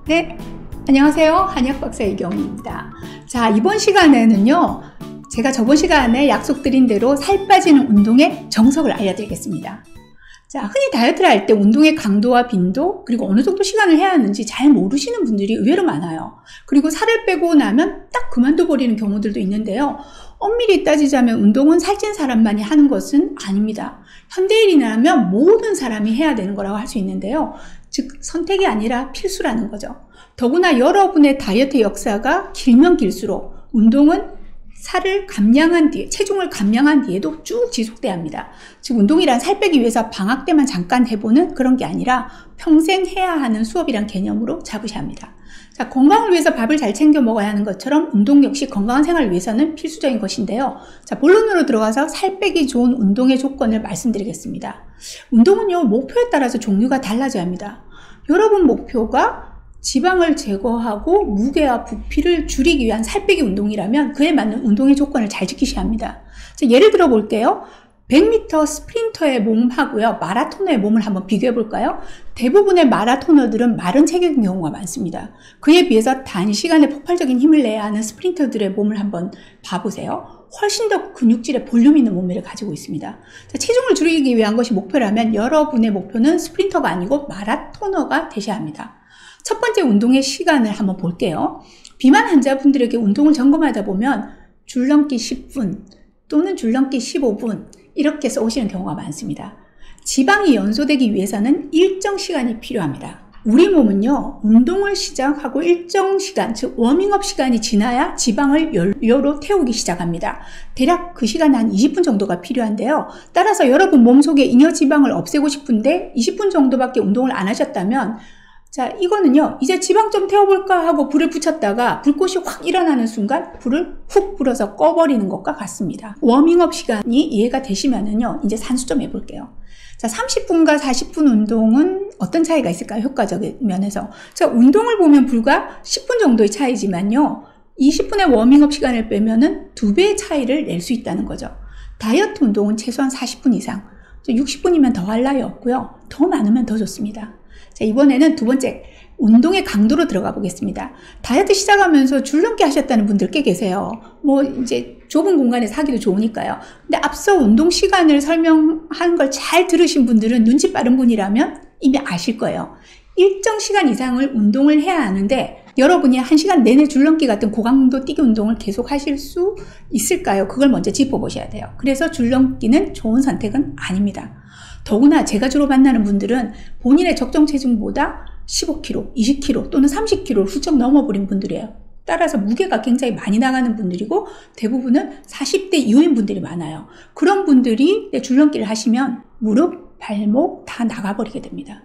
네, 안녕하세요. 한의학 박사 이경희입니다. 자, 이번 시간에는요, 제가 저번 시간에 약속드린 대로 살 빠지는 운동의 정석을 알려드리겠습니다. 자, 흔히 다이어트를 할 때 운동의 강도와 빈도, 그리고 어느 정도 시간을 해야 하는지 잘 모르시는 분들이 의외로 많아요. 그리고 살을 빼고 나면 딱 그만둬버리는 경우들도 있는데요. 엄밀히 따지자면 운동은 살찐 사람만이 하는 것은 아닙니다. 현대인이라면 모든 사람이 해야 되는 거라고 할 수 있는데요. 즉, 선택이 아니라 필수라는 거죠. 더구나 여러분의 다이어트 역사가 길면 길수록 운동은 살을 감량한 뒤에, 체중을 감량한 뒤에도 쭉 지속돼야 합니다. 즉, 운동이란 살 빼기 위해서 방학 때만 잠깐 해보는 그런 게 아니라 평생 해야 하는 수업이란 개념으로 잡으셔야 합니다. 자, 건강을 위해서 밥을 잘 챙겨 먹어야 하는 것처럼 운동 역시 건강한 생활을 위해서는 필수적인 것인데요. 자, 본론으로 들어가서 살 빼기 좋은 운동의 조건을 말씀드리겠습니다. 운동은요, 목표에 따라서 종류가 달라져야 합니다. 여러분 목표가 지방을 제거하고 무게와 부피를 줄이기 위한 살 빼기 운동이라면 그에 맞는 운동의 조건을 잘 지키셔야 합니다. 자, 예를 들어 볼게요. 100m 스프린터의 몸하고요, 마라토너의 몸을 한번 비교해 볼까요? 대부분의 마라토너들은 마른 체격인 경우가 많습니다. 그에 비해서 단시간에 폭발적인 힘을 내야 하는 스프린터들의 몸을 한번 봐보세요. 훨씬 더 근육질의 볼륨 있는 몸매를 가지고 있습니다. 자, 체중을 줄이기 위한 것이 목표라면 여러분의 목표는 스프린터가 아니고 마라토너가 되셔야 합니다. 첫 번째 운동의 시간을 한번 볼게요. 비만 환자분들에게 운동을 점검하다 보면 줄넘기 10분 또는 줄넘기 15분 이렇게 써오시는 경우가 많습니다. 지방이 연소되기 위해서는 일정 시간이 필요합니다. 우리 몸은요, 운동을 시작하고 일정 시간, 즉 워밍업 시간이 지나야 지방을 연료로 태우기 시작합니다. 대략 그 시간 한 20분 정도가 필요한데요. 따라서 여러분 몸속에 잉여 지방을 없애고 싶은데 20분 정도밖에 운동을 안 하셨다면, 자, 이거는요, 이제 지방 좀 태워볼까 하고 불을 붙였다가 불꽃이 확 일어나는 순간 불을 훅 불어서 꺼버리는 것과 같습니다. 워밍업 시간이 이해가 되시면은요, 이제 산수 좀 해볼게요. 자, 30분과 40분 운동은 어떤 차이가 있을까요? 효과적인 면에서. 자, 운동을 보면 불과 10분 정도의 차이지만요, 20분의 워밍업 시간을 빼면은 2배의 차이를 낼 수 있다는 거죠. 다이어트 운동은 최소한 40분 이상, 60분이면 더 할 나위 없고요. 더 많으면 더 좋습니다. 자, 이번에는 두 번째, 운동의 강도로 들어가 보겠습니다. 다이어트 시작하면서 줄넘기 하셨다는 분들 꽤 계세요. 뭐 이제 좁은 공간에서 하기도 좋으니까요. 근데 앞서 운동 시간을 설명한 걸 잘 들으신 분들은 눈치 빠른 분이라면 이미 아실 거예요. 일정 시간 이상을 운동을 해야 하는데 여러분이 1시간 내내 줄넘기 같은 고강도 뛰기 운동을 계속 하실 수 있을까요? 그걸 먼저 짚어보셔야 돼요. 그래서 줄넘기는 좋은 선택은 아닙니다. 더구나 제가 주로 만나는 분들은 본인의 적정 체중보다 15kg, 20kg 또는 30kg를 훌쩍 넘어버린 분들이에요. 따라서 무게가 굉장히 많이 나가는 분들이고 대부분은 40대 이후인 분들이 많아요. 그런 분들이 줄넘기를 하시면 무릎, 발목 다 나가버리게 됩니다.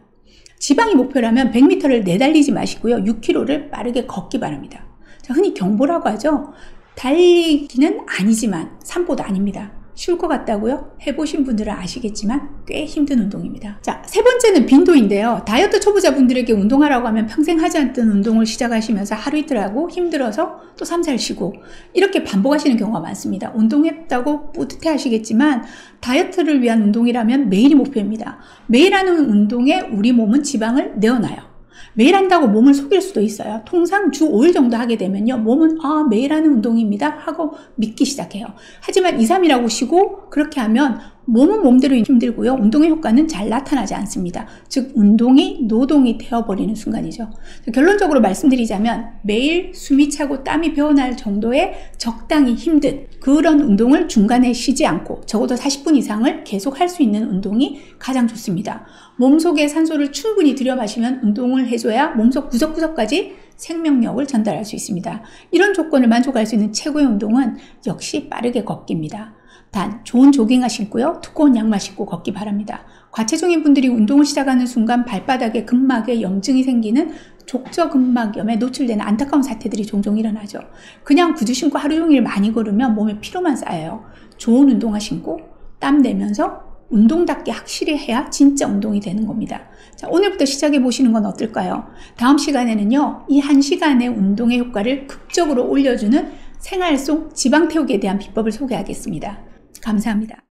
지방이 목표라면 100m를 내달리지 마시고요. 6km를 빠르게 걷기 바랍니다. 자, 흔히 경보라고 하죠. 달리기는 아니지만 산보도 아닙니다. 쉬울 것 같다고요? 해보신 분들은 아시겠지만 꽤 힘든 운동입니다. 자, 세 번째는 빈도인데요. 다이어트 초보자분들에게 운동하라고 하면 평생 하지 않던 운동을 시작하시면서 하루 이틀 하고 힘들어서 또 3, 4일 쉬고 이렇게 반복하시는 경우가 많습니다. 운동했다고 뿌듯해 하시겠지만 다이어트를 위한 운동이라면 매일이 목표입니다. 매일 하는 운동에 우리 몸은 지방을 내어놔요. 매일 한다고 몸을 속일 수도 있어요. 통상 주 5일 정도 하게 되면요, 몸은 매일 하는 운동입니다 하고 믿기 시작해요. 하지만 2, 3일하고 쉬고 그렇게 하면 몸은 몸대로 힘들고요, 운동의 효과는 잘 나타나지 않습니다. 즉 운동이 노동이 되어버리는 순간이죠. 결론적으로 말씀드리자면 매일 숨이 차고 땀이 배어날 정도의 적당히 힘든 그런 운동을 중간에 쉬지 않고 적어도 40분 이상을 계속 할 수 있는 운동이 가장 좋습니다. 몸속에 산소를 충분히 들여마시면 운동을 해줘야 몸속 구석구석까지 생명력을 전달할 수 있습니다. 이런 조건을 만족할 수 있는 최고의 운동은 역시 빠르게 걷기입니다. 단, 좋은 조깅화 신고요, 두꺼운 양말 신고 걷기 바랍니다. 과체중인 분들이 운동을 시작하는 순간 발바닥에 근막에 염증이 생기는 족저근막염에 노출되는 안타까운 사태들이 종종 일어나죠. 그냥 구두 신고 하루 종일 많이 걸으면 몸에 피로만 쌓여요. 좋은 운동화 신고 땀 내면서 운동답게 확실히 해야 진짜 운동이 되는 겁니다. 자, 오늘부터 시작해 보시는 건 어떨까요? 다음 시간에는요, 이 1시간의 운동의 효과를 극적으로 올려주는 생활 속 지방 태우기에 대한 비법을 소개하겠습니다. 감사합니다.